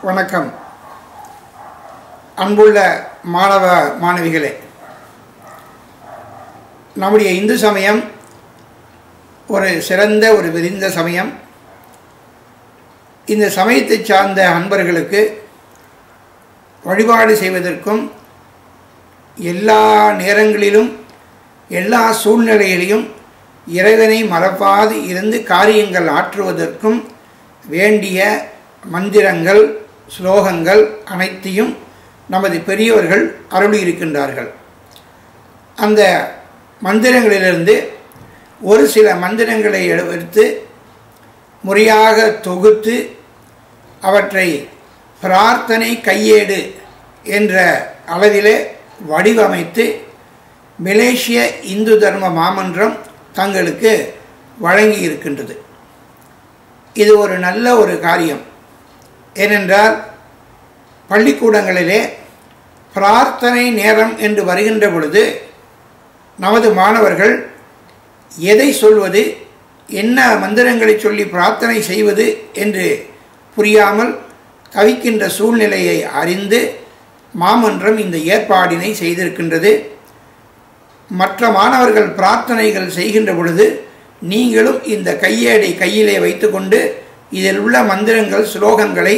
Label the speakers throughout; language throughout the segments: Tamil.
Speaker 1: வணக்கம். அன்புள்ள மாணவ மாணவிகளே, நம்முடைய இந்து சமயம் ஒரு சிறந்த விரிந்த சமயம். இந்த சமயத்தை சார்ந்த அன்பர்களுக்கு வழிபாடு செய்வதற்கும் எல்லா நேரங்களிலும் எல்லா சூழ்நிலைகளிலும் இறைவனை மறப்பாது இருந்து காரியங்கள் ஆற்றுவதற்கும் வேண்டிய மந்திரங்கள் ஸ்லோகங்கள் அனைத்தையும் நமது பெரியவர்கள் அருளியிருக்கின்றார்கள். அந்த மந்திரங்களிலிருந்து ஒரு சில மந்திரங்களை எடுத்து முறையாக தொகுத்து அவற்றை பிரார்த்தனை கையேடு என்ற அளவிலே வடிவமைத்து மலேசிய இந்து தர்ம மாமன்றம் தங்களுக்கு வழங்கி இருக்கின்றது. இது ஒரு நல்ல காரியம். ஏனென்றால் பள்ளிக்கூடங்களிலே பிரார்த்தனை நேரம் என்று வருகின்ற பொழுது நமது மாணவர்கள் எதை சொல்வது, என்ன மந்திரங்களை சொல்லி பிரார்த்தனை செய்வது என்று புரியாமல் தவிக்கின்ற சூழ்நிலையை அறிந்து மாமன்றம் இந்த ஏற்பாடினை செய்திருக்கின்றது. மற்ற மாணவர்கள் பிரார்த்தனைகள் செய்கின்ற பொழுது நீங்களும் இந்த கையேடை கையிலே வைத்துக்கொண்டு இதில் உள்ள மந்திரங்கள் ஸ்லோகங்களை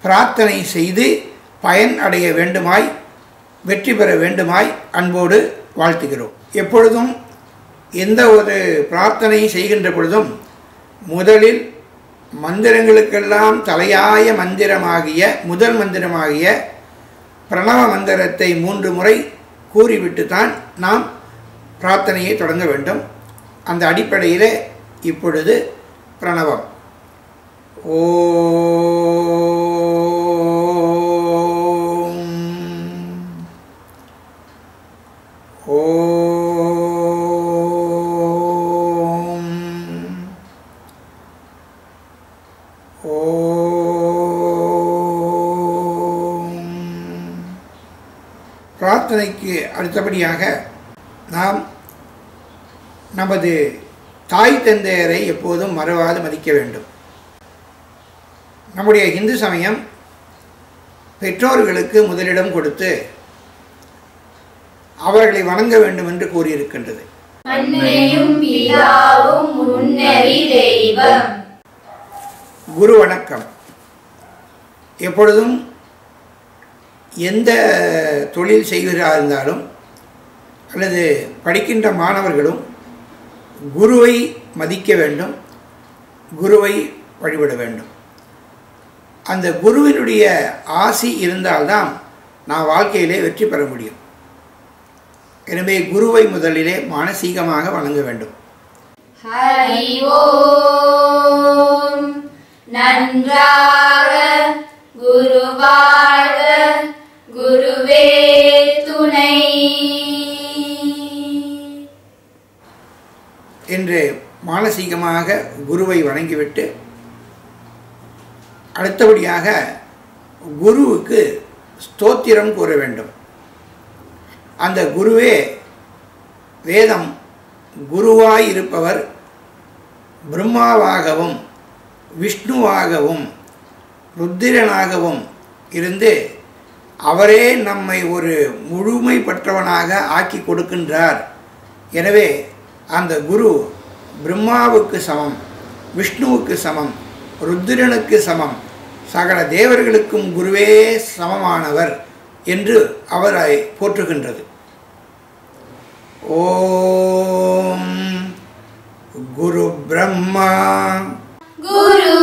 Speaker 1: பிரார்த்தனை செய்து பயன் அடைய வேண்டுமாய், வெற்றி பெற வேண்டுமாய் அன்போடு வாழ்த்துகிறோம். எப்பொழுதும் எந்த ஒரு பிரார்த்தனை செய்கின்ற பொழுதும் முதலில் மந்திரங்களுக்கெல்லாம் தலையாய மந்திரமாகிய முதல் மந்திரமாகிய பிரணவ மந்திரத்தை 3 முறை கூறிவிட்டு தான் நாம் பிரார்த்தனையை தொடங்க வேண்டும். அந்த அடிப்படையிலே இப்பொழுது பிரணவம் ஓம் ஓம் ஓம். பிரார்த்தனைக்கு அடுத்தபடியாக நாம் நமது தாய் தந்தையரை எப்போதும் மறவாது மதிக்க வேண்டும். நம்முடைய இந்து சமயம் பெற்றோர்களுக்கு முதலிடம் கொடுத்து அவர்களை வணங்க வேண்டும் என்று கூறியிருக்கின்றது. குரு வணக்கம். எப்பொழுதும் எந்த தொழில் செய்வதாக இருந்தாலும் அல்லது படிக்கின்ற மாணவர்களும் குருவை மதிக்க வேண்டும், குருவை வழிபட வேண்டும். அந்த குருவினுடைய ஆசி இருந்தால்தான் நான் வாழ்க்கையிலே வெற்றி பெற முடியும். எனவே குருவை முதலிலே மானசீகமாக வணங்க வேண்டும்.
Speaker 2: ஹரி ஓம். நன்றாக குரு வாழ்க, குருவே துணை
Speaker 1: என்று மானசீகமாக குருவை வணங்கிவிட்டு அடுத்தபடியாக குருவுக்கு ஸ்தோத்திரம் கூற வேண்டும். அந்த குருவே வேதம் குருவாய் இருப்பவர் பிரம்மாவாகவும் விஷ்ணுவாகவும் ருத்திரனாகவும் இருந்து அவரே நம்மை ஒரு முழுமை பெற்றவனாக ஆக்கி கொடுக்கின்றார். எனவே அந்த குரு பிரம்மாவுக்கு சமம், விஷ்ணுவுக்கு சமம், ருத்திரனுக்கு சமம், சகல தேவர்களுக்கும் குருவே சமமானவர் என்று அவரை போற்றுகின்றது. ஓம் குரு பிரம்மா
Speaker 2: குரு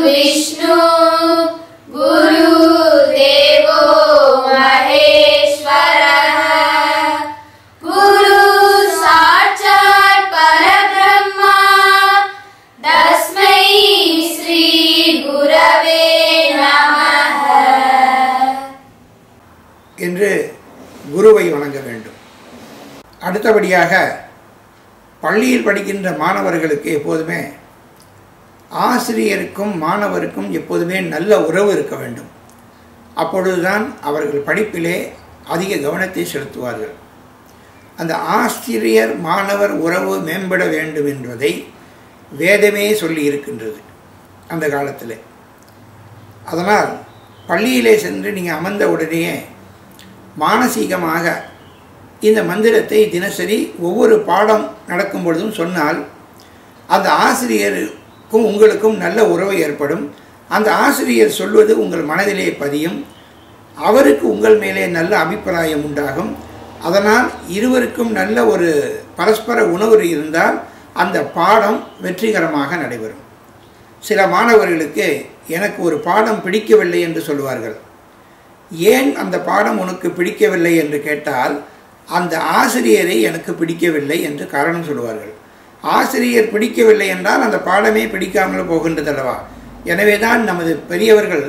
Speaker 2: விஷ்ணு குரு தேவோ மகேஸ்வரः குரு சாட்சாத் பரபிரம்மா தஸ்மை ஸ்ரீ குரவே நமः
Speaker 1: என்று குருவை வணங்க வேண்டும். அடுத்தபடியாக பள்ளியில் படிக்கின்ற மாணவர்களுக்கு எப்போதுமே ஆசிரியருக்கும் மாணவருக்கும் எப்போதுமே நல்ல உறவு இருக்க வேண்டும். அப்பொழுதுதான் அவர்கள் படிப்பிலே அதிக கவனத்தை செலுத்துவார்கள். அந்த ஆசிரியர் மாணவர் உறவு மேம்பட வேண்டும் என்பதை வேதமே சொல்லி இருக்கின்றது அந்த காலத்தில். அதனால் பள்ளியிலே சென்று நீங்கள் அமர்ந்த உடனேயே மானசீகமாக இந்த மந்திரத்தை தினசரி ஒவ்வொரு பாடம் நடக்கும் பொழுதும் சொன்னால் அந்த ஆசிரியருக்கும் உங்களுக்கும் நல்ல உறவு ஏற்படும். அந்த ஆசிரியர் சொல்வது உங்கள் மனதிலே பதியும். அவருக்கு உங்கள் மேலே நல்ல அபிப்பிராயம் உண்டாகும். அதனால் இருவருக்கும் நல்ல ஒரு பரஸ்பர உணர்வு இருந்தால் அந்த பாடம் வெற்றிகரமாக நடைபெறும். சில மாணவர்களுக்கு எனக்கு ஒரு பாடம் பிடிக்கவில்லை என்று சொல்வார்கள். ஏன் அந்த பாடம் உனக்கு பிடிக்கவில்லை என்று கேட்டால் அந்த ஆசிரியரை எனக்கு பிடிக்கவில்லை என்று காரணம் சொல்வார்கள். ஆசிரியர் பிடிக்கவில்லை என்றால் அந்த பாடமே பிடிக்காமல் போகின்றதல்லவா. எனவே தான் நமது பெரியவர்கள்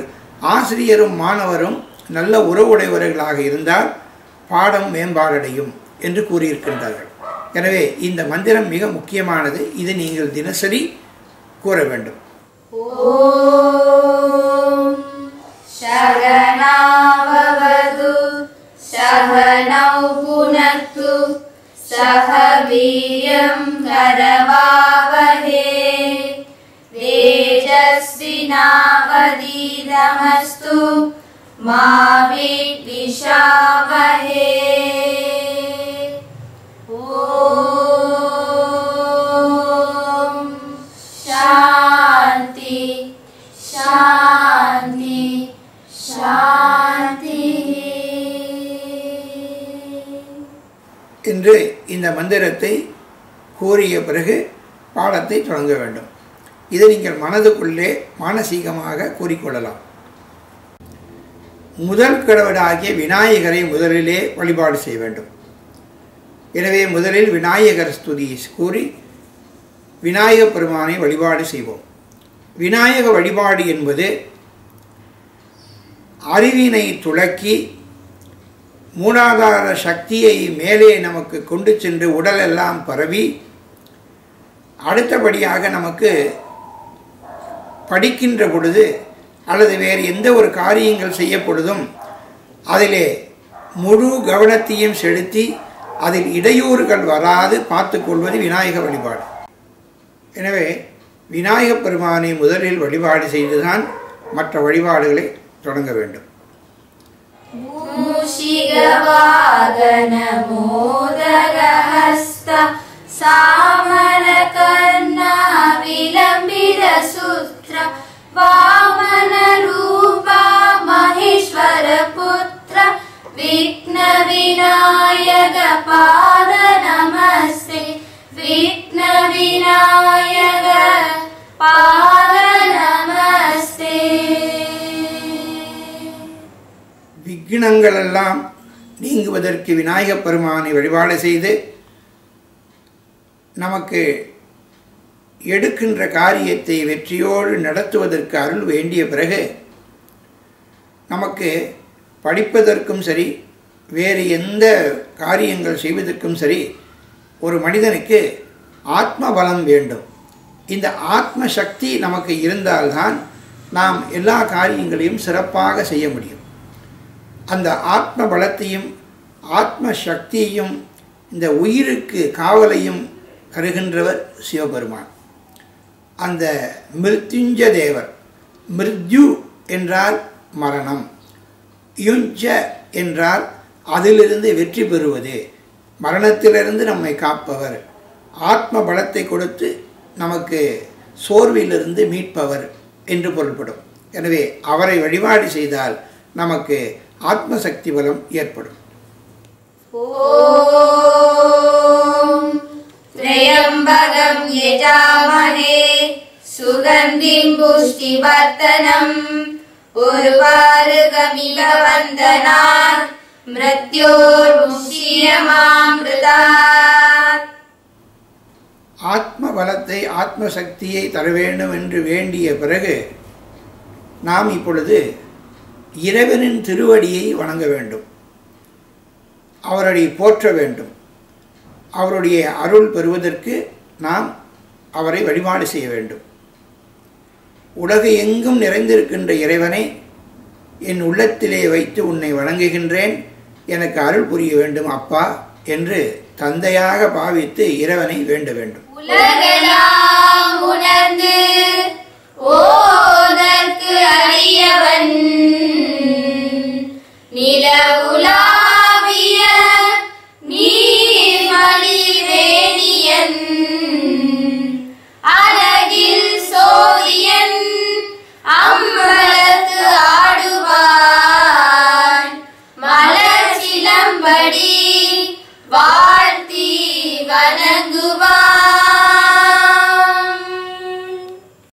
Speaker 1: ஆசிரியரும் மாணவரும் நல்ல உறவுடையவர்களாக இருந்தால் பாடம் மேம்பாடடையும் என்று கூறியிருக்கின்றார்கள். எனவே இந்த மந்திரம் மிக முக்கியமானது. இதை நீங்கள் தினசரி கூற வேண்டும்.
Speaker 2: ஓம் சகனாவது சகனௌ புனக்து சக வீர்யம் கரவாவஹே தேஜஸ்வினாவதீதமஸ்து மா வித்விஷாவஹே. ஓம் சாந்தி சாந்தி சாந்தி.
Speaker 1: என்று இந்த மந்திரத்தை கூறிய பிறகு பாடத்தை தொடங்க வேண்டும். இதை நீங்கள் மனதுக்குள்ளே மானசீகமாக கூறிக்கொள்ளலாம். முதல் கடவுளாகிய விநாயகரை முதலிலே வழிபாடு செய்ய வேண்டும். எனவே முதலில் விநாயகர் ஸ்துதி கூறி விநாயக பெருமானை வழிபாடு செய்வோம். விநாயக வழிபாடு என்பது அறிவினை துளக்கி மூலாதார சக்தியை மேலே நமக்கு கொண்டு சென்று உடலெல்லாம் பரவி அடுத்தபடியாக நமக்கு படிக்கின்ற பொழுது அல்லது வேறு எந்த ஒரு காரியங்கள் செய்யப்பொழுதும் அதிலே முழு கவனத்தையும் செலுத்தி அதில் இடையூறுகள் வராது பார்த்து கொள்வது விநாயக வழிபாடு. எனவே விநாயக பெருமானை முதலில் வழிபாடு செய்துதான் மற்ற வழிபாடுகளை தொடங்க வேண்டும்.
Speaker 2: மூஷிகவாகன மோதகஹஸ்த சாமரகர்ணா விலம்பித சூத்ர வாமன ரூபா மகேஸ்வர புத்ர விக்ன விநாயக பாத நமஸ்தே விக்ன விநாயக பாத நமஸ்தே.
Speaker 1: விக்னங்கள் எல்லாம் நீங்குவதற்கு விநாயக பெருமானை வழிபாடு செய்து நமக்கு எடுக்கின்ற காரியத்தை வெற்றியோடு நடத்துவதற்கு அருள் வேண்டிய பிறகு நமக்கு படிப்பதற்கும் சரி வேறு எந்த காரியங்கள் செய்வதற்கும் சரி ஒரு மனிதனுக்கு ஆத்ம பலம் வேண்டும். இந்த ஆத்ம சக்தி நமக்கு இருந்தால்தான் நாம் எல்லா காரியங்களையும் சிறப்பாக செய்ய முடியும். அந்த ஆத்ம பலத்தையும் ஆத்ம சக்தியையும் இந்த உயிருக்கு காவலையும் தருகின்றவர் சிவபெருமான். அந்த மிருத்யுஞ்ச தேவர், மிருத்யு என்றால் மரணம், யுஞ்ச என்றால் அதிலிருந்து வெற்றி பெறுவது, மரணத்திலிருந்து நம்மை காப்பவர், ஆத்ம பலத்தை கொடுத்து நமக்கு சோர்விலிருந்து மீட்பவர் என்று பொருள்படும். எனவே அவரை வழிபாடு செய்தால் நமக்கு ஆத்மசக்தி பலம் ஏற்படும்.
Speaker 2: ஓம் த்ரயம்பகம் யஜாமஹே சுகந்திம் புஷ்டிவர்தனம் உர்வாருகமிவ வந்தனாத் மிருத்யோர்முக்ஷீயமாம்ருதாத்.
Speaker 1: ஆத்ம பலத்தை ஆத்ம சக்தியை தர வேண்டும் என்று வேண்டிய பிறகு நாம் இப்பொழுது இறைவனின் திருவடியை வணங்க வேண்டும், அவரை போற்ற வேண்டும். அவருடைய அருள் பெறுவதற்கு நாம் அவரை வழிபாடு செய்ய வேண்டும். உலகு எங்கும் நிறைந்திருக்கின்ற இறைவனை என் உள்ளத்திலே வைத்து உன்னை வணங்குகின்றேன், எனக்கு அருள் புரிய வேண்டும் அப்பா என்று தந்தையாக பாவித்து இறைவனை வேண்ட வேண்டும்.
Speaker 2: உலகெல்லாம் உணர்ந்து ஓதற்கு அறியவன் திருவடி வாழ்த்தி வணங்குவார்.